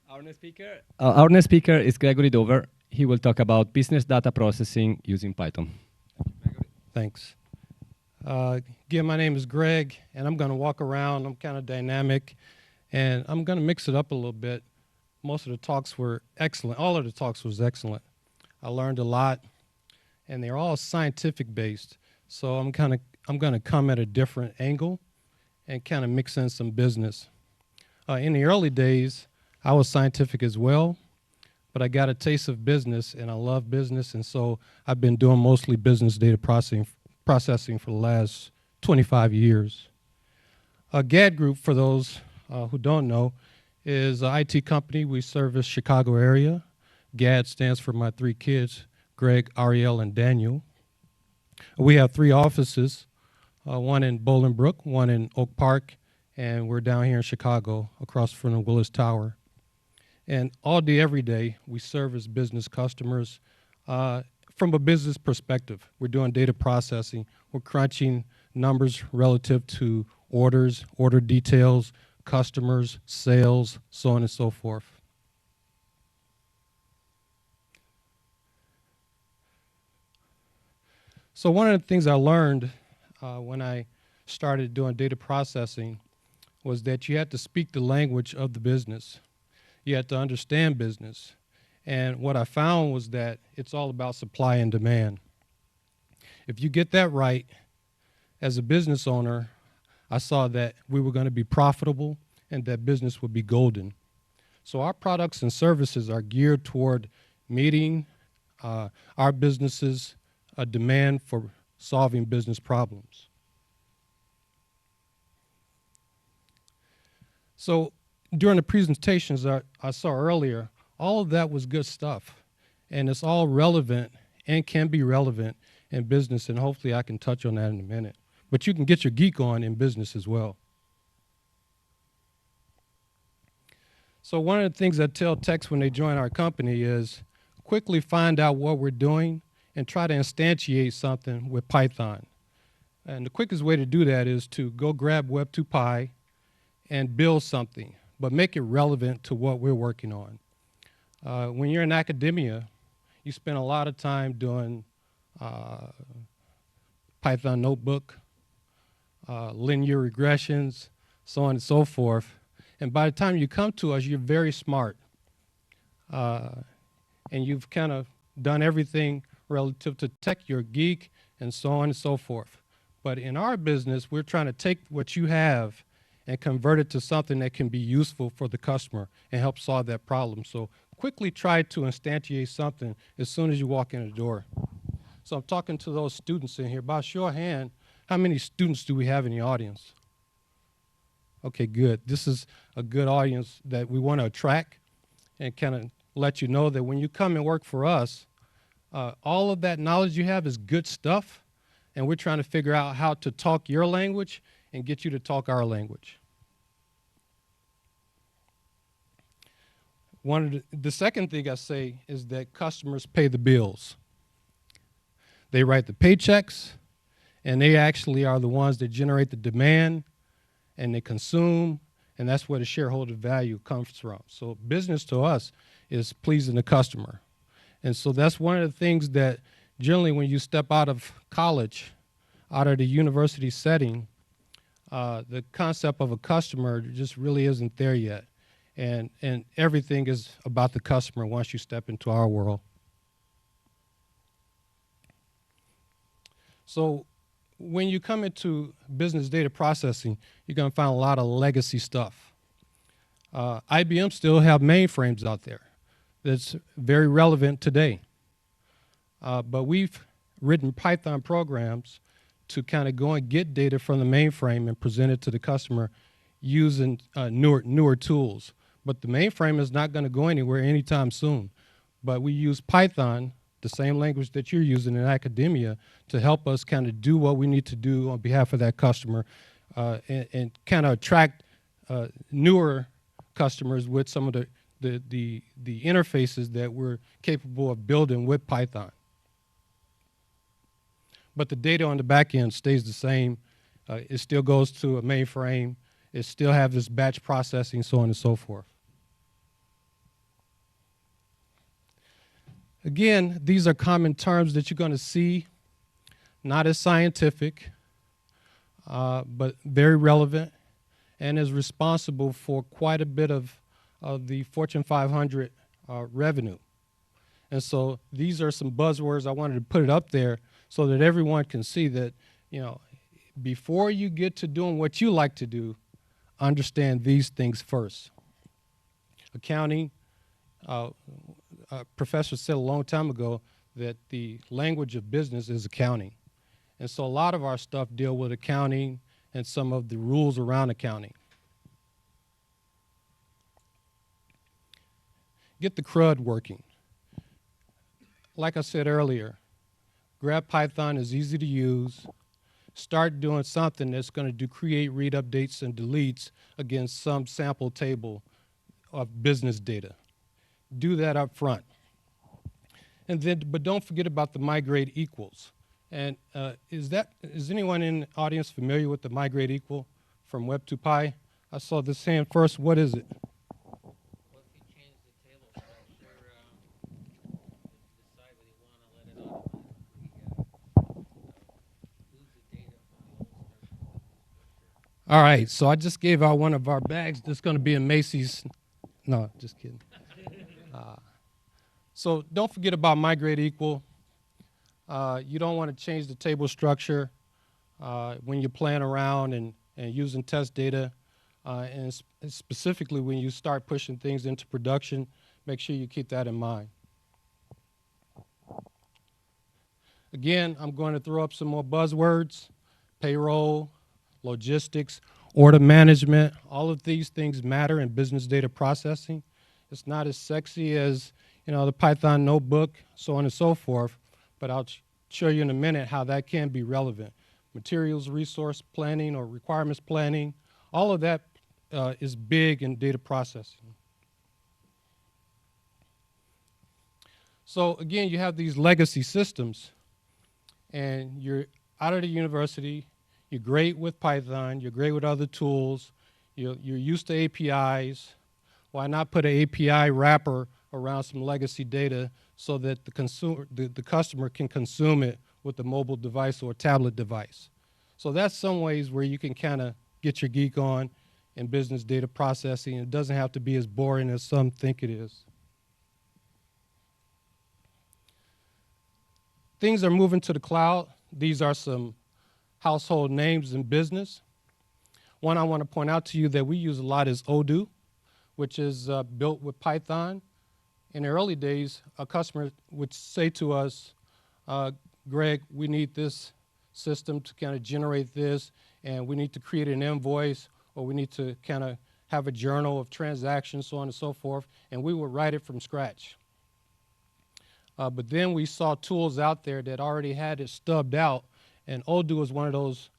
Our next speaker is Gregory Dover. He will talk about business data processing using Python. Thanks. Again, my name is Greg, and I'm going to walk around. I'm kind of dynamic, and I'm going to mix it up a little bit. Most of the talks were excellent. All of the talks was excellent. I learned a lot, and they're all scientific based. So I'm going to come at a different angle and kind of mix in some business. In the early days, I was scientific as well, but I got a taste of business, and I love business, and so I've been doing mostly business data processing for the last 25 years. GAD Group, for those who don't know, is an IT company. We service Chicago area. GAD stands for my three kids, Greg, Ariel, and Daniel. We have 3 offices, one in Bolingbrook, one in Oak Park, and we're down here in Chicago across from the Willis Tower. And all day, every day, we service business customers from a business perspective. We're doing data processing. We're crunching numbers relative to orders, order details, customers, sales, so on and so forth. So one of the things I learned when I started doing data processing was that you had to speak the language of the business. You had to understand business. And what I found was that it's all about supply and demand. If you get that right, as a business owner, I saw that we were going to be profitable and that business would be golden. So our products and services are geared toward meeting our businesses' demand for solving business problems. So during the presentations I saw earlier, all of that was good stuff, and it's all relevant and can be relevant in business, and hopefully I can touch on that in a minute. But you can get your geek on in business as well. So one of the things I tell techs when they join our company is quickly find out what we're doing and try to instantiate something with Python. And the quickest way to do that is to go grab Web2Py and build something, but make it relevant to what we're working on. When you're in academia, you spend a lot of time doing Python notebook, linear regressions, so on and so forth. And by the time you come to us, you're very smart. And you've kind of done everything relative to tech, you're a geek, and so on and so forth. But in our business, we're trying to take what you have and convert it to something that can be useful for the customer and help solve that problem. So quickly try to instantiate something as soon as you walk in the door. So I'm talking to those students in here. By show of hand, how many students do we have in the audience? Okay, good. This is a good audience that we want to attract and kind of let you know that when you come and work for us, all of that knowledge you have is good stuff, and we're trying to figure out how to talk your language and get you to talk our language. The second thing I say is that customers pay the bills. They write the paychecks, and they actually are the ones that generate the demand, and they consume, and that's where the shareholder value comes from. So business to us is pleasing the customer. And so that's one of the things that generally when you step out of college, out of the university setting, the concept of a customer just really isn't there yet. And everything is about the customer once you step into our world. So when you come into business data processing, you're going to find a lot of legacy stuff. IBM still have mainframes out there that's very relevant today. But we've written Python programs to kind of go and get data from the mainframe and present it to the customer using newer tools. But the mainframe is not going to go anywhere anytime soon. But we use Python, the same language that you're using in academia, to help us kind of do what we need to do on behalf of that customer and kind of attract newer customers with some of the interfaces that we're capable of building with Python. But the data on the back end stays the same. It still goes to a mainframe. It still has this batch processing, so on and so forth. Again, these are common terms that you're going to see, not as scientific, but very relevant and is responsible for quite a bit of the Fortune 500 revenue. And so these are some buzzwords. I wanted to put it up there so that everyone can see that, you know, before you get to doing what you like to do, understand these things first. Accounting, a professor said a long time ago that the language of business is accounting. And so a lot of our stuff deal with accounting and some of the rules around accounting. Get the CRUD working. Like I said earlier, grab Python is easy to use. Start doing something that's going to do create, read, updates, and deletes against some sample table of business data. Do that up front. And then, but don't forget about the migrate equals. And is anyone in the audience familiar with the migrate equal from Web to Pi? I saw this hand first. What is it? Well, if you change the table structure, decide whether you want to let it automatically lose the data from the old structure to the new structure. All right, so I just gave out one of our bags that's going to be in Macy's. No, just kidding. So don't forget about migrate equal. You don't want to change the table structure when you're playing around and using test data. And specifically when you start pushing things into production, make sure you keep that in mind. Again, I'm going to throw up some more buzzwords: payroll, logistics, order management. All of these things matter in business data processing. It's not as sexy as, you know, the Python notebook, so on and so forth, but I'll show you in a minute how that can be relevant. Materials resource planning or requirements planning, all of that is big in data processing. So again, you have these legacy systems, and you're out of the university, you're great with Python, you're great with other tools, you're used to APIs. Why not put an API wrapper around some legacy data so that the customer can consume it with a mobile device or a tablet device? So that's some ways where you can kind of get your geek on in business data processing. It doesn't have to be as boring as some think it is. Things are moving to the cloud. These are some household names in business. One I want to point out to you that we use a lot is Odoo, which is built with Python. In the early days, a customer would say to us, Greg, we need this system to kind of generate this, and we need to create an invoice, or we need to kind of have a journal of transactions, so on and so forth, and we would write it from scratch. But then we saw tools out there that already had it stubbed out, and Odoo is one of those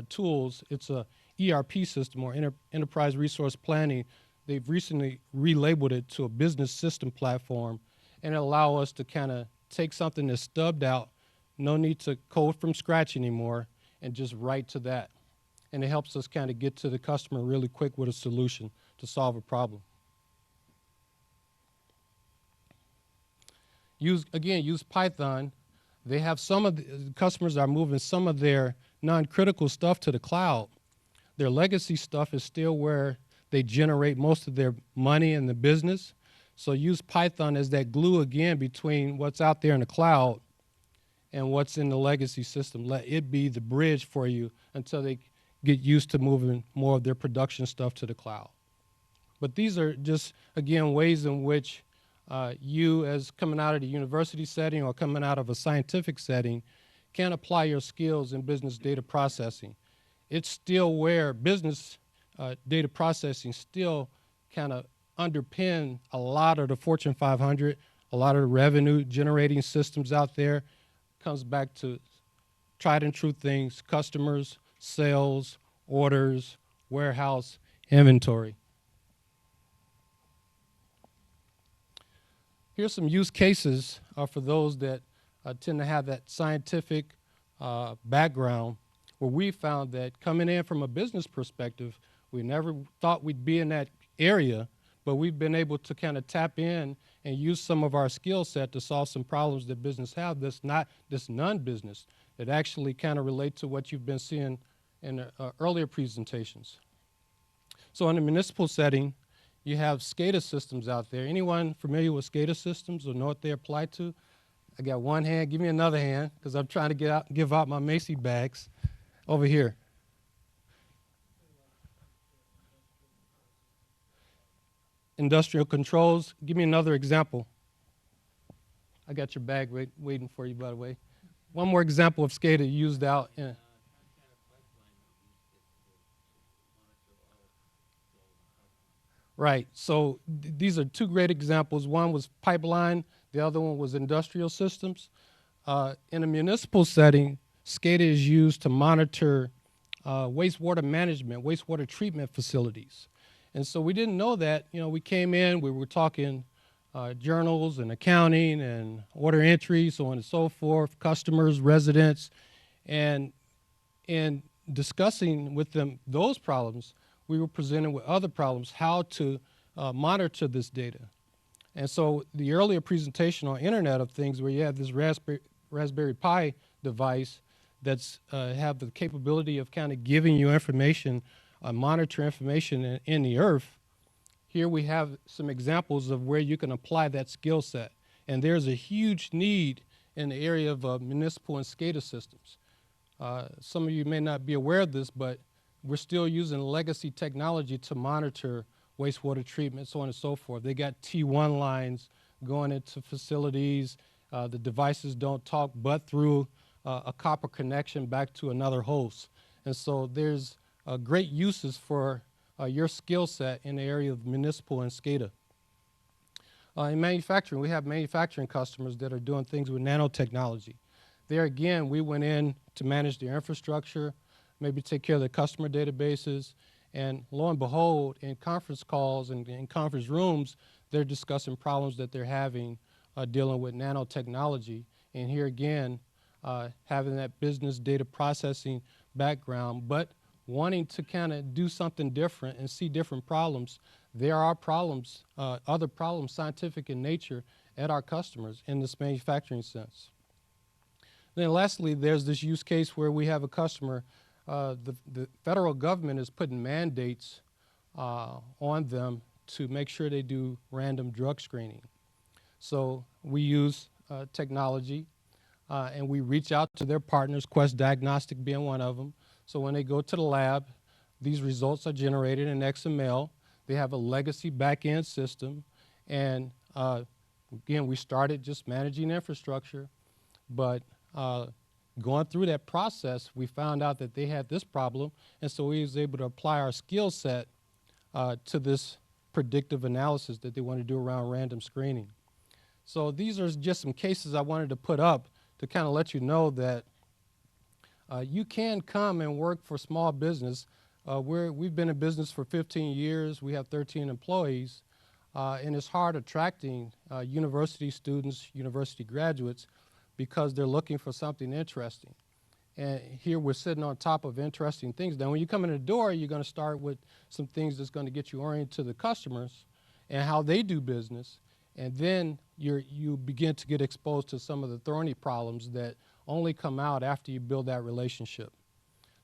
tools. It's a ERP system, or enterprise resource planning. They've recently relabeled it to a business system platform, and it allows us to kind of take something that's stubbed out, no need to code from scratch anymore, and just write to that. And it helps us kind of get to the customer really quick with a solution to solve a problem. Use Python. They have some of the customers are moving some of their non-critical stuff to the cloud. Their legacy stuff is still where they generate most of their money in the business. So use Python as that glue again between what's out there in the cloud and what's in the legacy system. Let it be the bridge for you until they get used to moving more of their production stuff to the cloud. But these are just, again, ways in which you, as coming out of the university setting or coming out of a scientific setting, can apply your skills in business data processing. It's still where business data processing still kind of underpin a lot of the Fortune 500, a lot of the revenue generating systems out there. Comes back to tried and true things: customers, sales, orders, warehouse, inventory. Here's some use cases for those that tend to have that scientific background, where we found that coming in from a business perspective, we never thought we'd be in that area, but we've been able to kind of tap in and use some of our skill set to solve some problems that business have that's not this non-business, that actually kind of relate to what you've been seeing in earlier presentations. So in the municipal setting, you have SCADA systems out there. Anyone familiar with SCADA systems or know what they apply to? I got one hand. Give me another hand, because I'm trying to give out my Macy bags over here. Industrial controls. Give me another example. I got your bag waiting for you, by the way. One more example of SCADA used out in. Right. So these are two great examples. One was pipeline. The other one was industrial systems. In a municipal setting, SCADA is used to monitor wastewater management, wastewater treatment facilities. And so we didn't know that. You know, we came in, we were talking journals and accounting and order entry, so on and so forth, customers, residents, and in discussing with them those problems, we were presented with other problems, how to monitor this data. And so the earlier presentation on Internet of Things, where you have this Raspberry Pi device that's have the capability of kind of giving you information, monitor information in the earth, here we have some examples of where you can apply that skill set. And there's a huge need in the area of municipal and SCADA systems. Some of you may not be aware of this, but we're still using legacy technology to monitor wastewater treatment, so on and so forth. They got T1 lines going into facilities. The devices don't talk but through a copper connection back to another host. And so there's great uses for your skill set in the area of municipal and SCADA. In manufacturing, we have manufacturing customers that are doing things with nanotechnology. There again, we went in to manage their infrastructure, maybe take care of their customer databases, and lo and behold, in conference calls and in conference rooms, they're discussing problems that they're having dealing with nanotechnology. And here again, having that business data processing background, but wanting to kind of do something different and see different problems. There are problems, other problems, scientific in nature, at our customers in this manufacturing sense. Then lastly, there's this use case where we have a customer, the federal government is putting mandates on them to make sure they do random drug screening. So we use technology and we reach out to their partners, Quest Diagnostic being one of them. So when they go to the lab, these results are generated in XML. They have a legacy back-end system. And again, we started just managing infrastructure, but going through that process, we found out that they had this problem, and so we was able to apply our skill set to this predictive analysis that they want to do around random screening. So these are just some cases I wanted to put up to kind of let you know that you can come and work for small business. We've been in business for 15 years. We have 13 employees, and it's hard attracting university students, university graduates, because they're looking for something interesting. And here we're sitting on top of interesting things. Now, when you come in the door, you're going to start with some things that's going to get you oriented to the customers and how they do business. And then you begin to get exposed to some of the thorny problems that only come out after you build that relationship.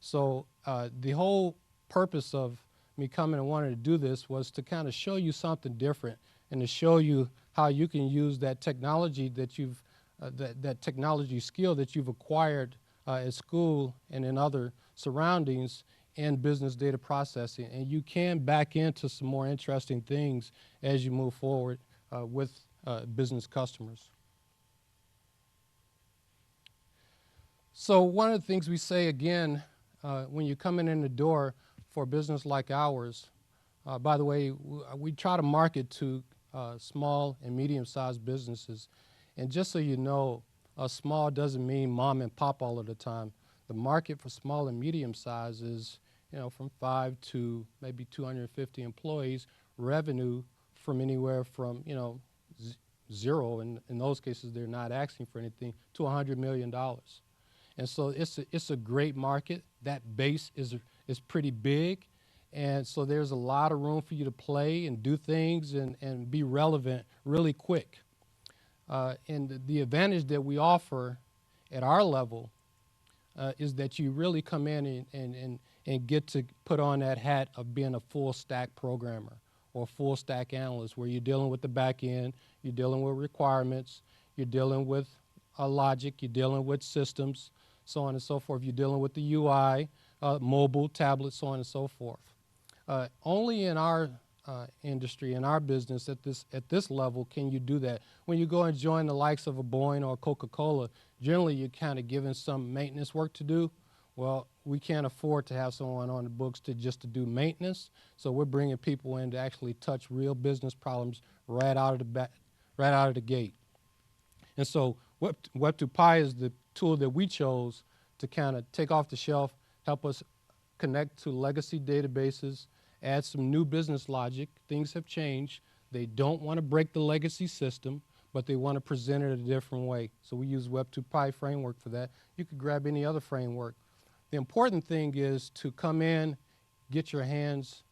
So the whole purpose of me coming and wanting to do this was to kind of show you something different and to show you how you can use that technology that you've that technology skill that you've acquired at school and in other surroundings in business data processing. And you can back into some more interesting things as you move forward with business customers. So one of the things we say again, when you're coming in the door for a business like ours, by the way, we try to market to small and medium-sized businesses. And just so you know, small doesn't mean mom and pop all of the time. The market for small and medium size is, you know, from 5 to maybe 250 employees, revenue from anywhere from, you know, zero, and in those cases they're not asking for anything, to $100 million. And so it's a great market. That base is pretty big, And so there's a lot of room for you to play and do things and be relevant really quick. And the advantage that we offer at our level is that you really come in and get to put on that hat of being a full stack programmer or full stack analyst, where you're dealing with the back end, you're dealing with requirements, you're dealing with logic, you're dealing with systems, so on and so forth. You're dealing with the UI, mobile, tablet, so on and so forth. Only in our industry, in our business, at this level, can you do that. When you go and join the likes of a Boeing or Coca-Cola, generally you're kind of given some maintenance work to do. Well, we can't afford to have someone on the books to do maintenance, so we're bringing people in to actually touch real business problems right out of the gate. And so Web2Pi is the tool that we chose to kind of take off the shelf, help us connect to legacy databases, add some new business logic. Things have changed. They don't want to break the legacy system, but they want to present it a different way. So we use Web2Pi framework for that. You could grab any other framework. The important thing is to come in, get your hands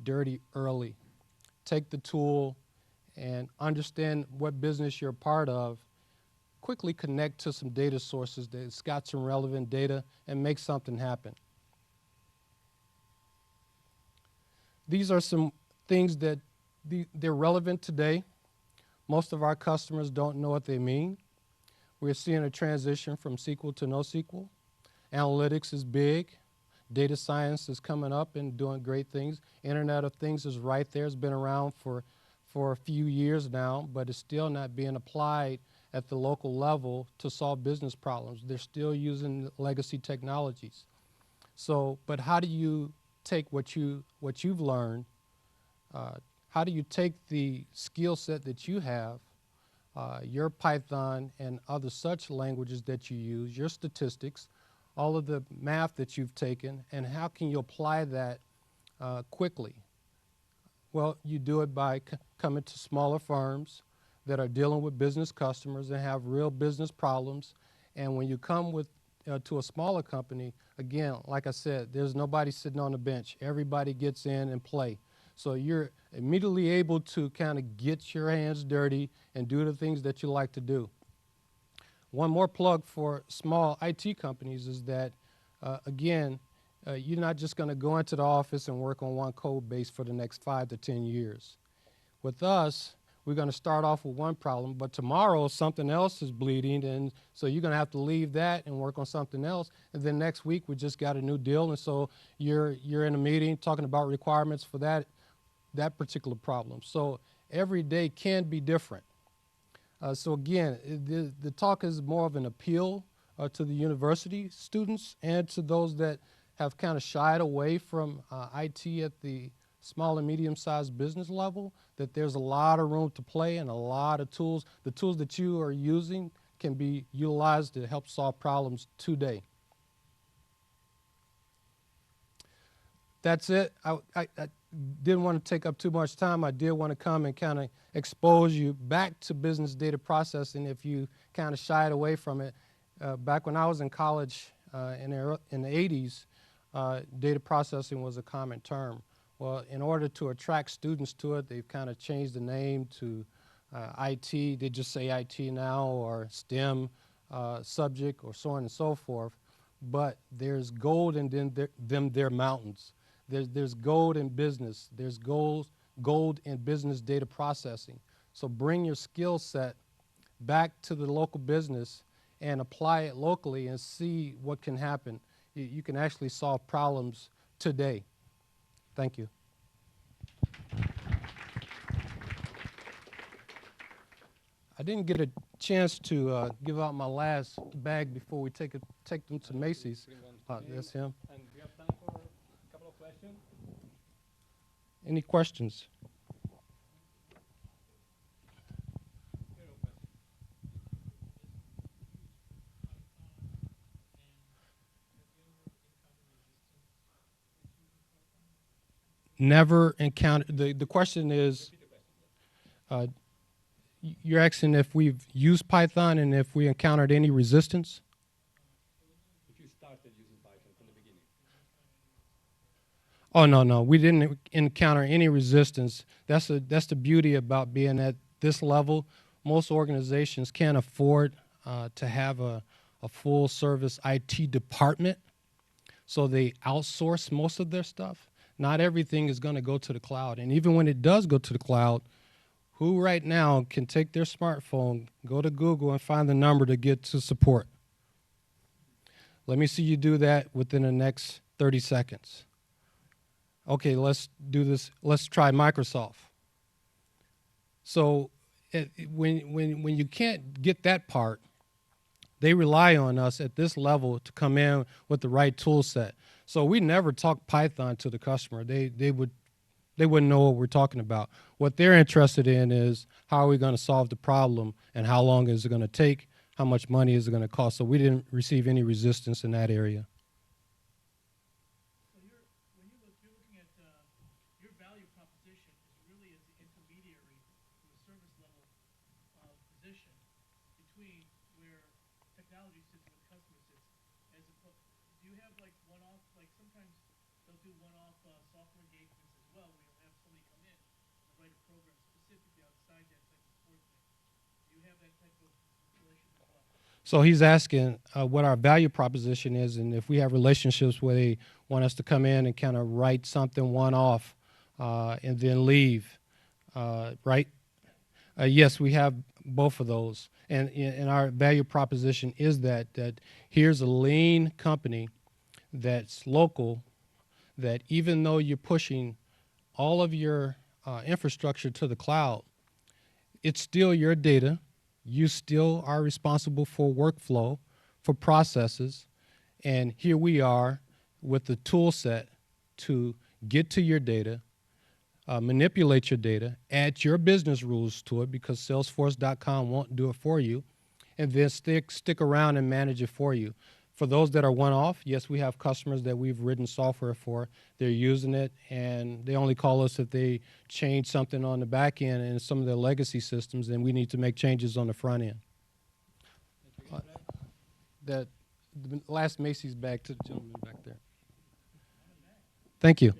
dirty early. Take the tool and understand what business you're a part of. Quickly connect to some data sources that's got some relevant data and make something happen. These are some things that they're relevant today. Most of our customers don't know what they mean. We're seeing a transition from SQL to NoSQL. Analytics is big. Data science is coming up and doing great things. Internet of Things is right there. It's been around for a few years now, but it's still not being applied at the local level to solve business problems. They're still using legacy technologies. So, but how do you take what you've learned? How do you take the skill set that you have, your Python and other such languages that you use, your statistics, all of the math that you've taken, and how can you apply that quickly? Well, you do it by coming to smaller firms that are dealing with business customers and have real business problems. And when you come to a smaller company, again, like I said, there's nobody sitting on the bench. Everybody gets in and play. So you're immediately able to kind of get your hands dirty and do the things that you like to do. One more plug for small IT companies is that, again, you're not just going to go into the office and work on one code base for the next 5 to 10 years. With us, we're going to start off with one problem, but tomorrow something else is bleeding, and so you're going to have to leave that and work on something else. And then next week we just got a new deal, and so you're in a meeting talking about requirements for that particular problem. So every day can be different. So again, the talk is more of an appeal to the university students and to those that have kind of shied away from IT at the small and medium-sized business level, that there's a lot of room to play and a lot of tools. The tools that you are using can be utilized to help solve problems today. That's it. I didn't want to take up too much time. I did want to come and kind of expose you back to business data processing if you kind of shied away from it. Back when I was in college in the 80s, data processing was a common term. Well, in order to attract students to it, they've kind of changed the name to IT. They just say IT now, or STEM subject, or so on and so forth. But there's gold in their mountains. There's gold in business. There's gold in business data processing. So bring your skill set back to the local business and apply it locally and see what can happen. You can actually solve problems today. Thank you. I didn't get a chance to give out my last bag before we take them to Macy's. That's him. And we have time for a couple of questions. Any questions? Never encountered. The question is, you're asking if we've used Python and if we encountered any resistance? If you started using Python from the beginning. Oh no, no, we didn't encounter any resistance. That's the beauty about being at this level. Most organizations can't afford to have a full service IT department, so they outsource most of their stuff. Not everything is going to go to the cloud, and even when it does go to the cloud, who right now can take their smartphone, go to Google, and find the number to get to support? Let me see you do that within the next 30 seconds. Okay, let's do this. Let's try Microsoft. So when you can't get that part, they rely on us at this level to come in with the right tool set. So we never talk Python to the customer. They wouldn't know what we're talking about. What they're interested in is how are we going to solve the problem and how long is it going to take, how much money is it going to cost. So we didn't receive any resistance in that area. So you're looking at your value proposition is really as the intermediary to a service level position between where technology sits and where the customer sits. As opposed, do you have like one-off, like sometimes they'll do one-off software engagements as well, where you'll have somebody come in and write a program specifically outside that type of support thing. Do you have that type of relationship as well? So he's asking what our value proposition is, and if we have relationships where they want us to come in and kind of write something one-off and then leave, right? Yes, we have both of those, and our value proposition is that here's a lean company that's local, that even though you're pushing all of your infrastructure to the cloud, it's still your data. You still are responsible for workflow, for processes, and here we are with the tool set to get to your data, manipulate your data, add your business rules to it because Salesforce.com won't do it for you, and then stick around and manage it for you. For those that are one-off, yes, we have customers that we've written software for. They're using it, and they only call us if they change something on the back end and some of their legacy systems, and we need to make changes on the front end. The last Macy's bag to the gentleman back there. Thank you.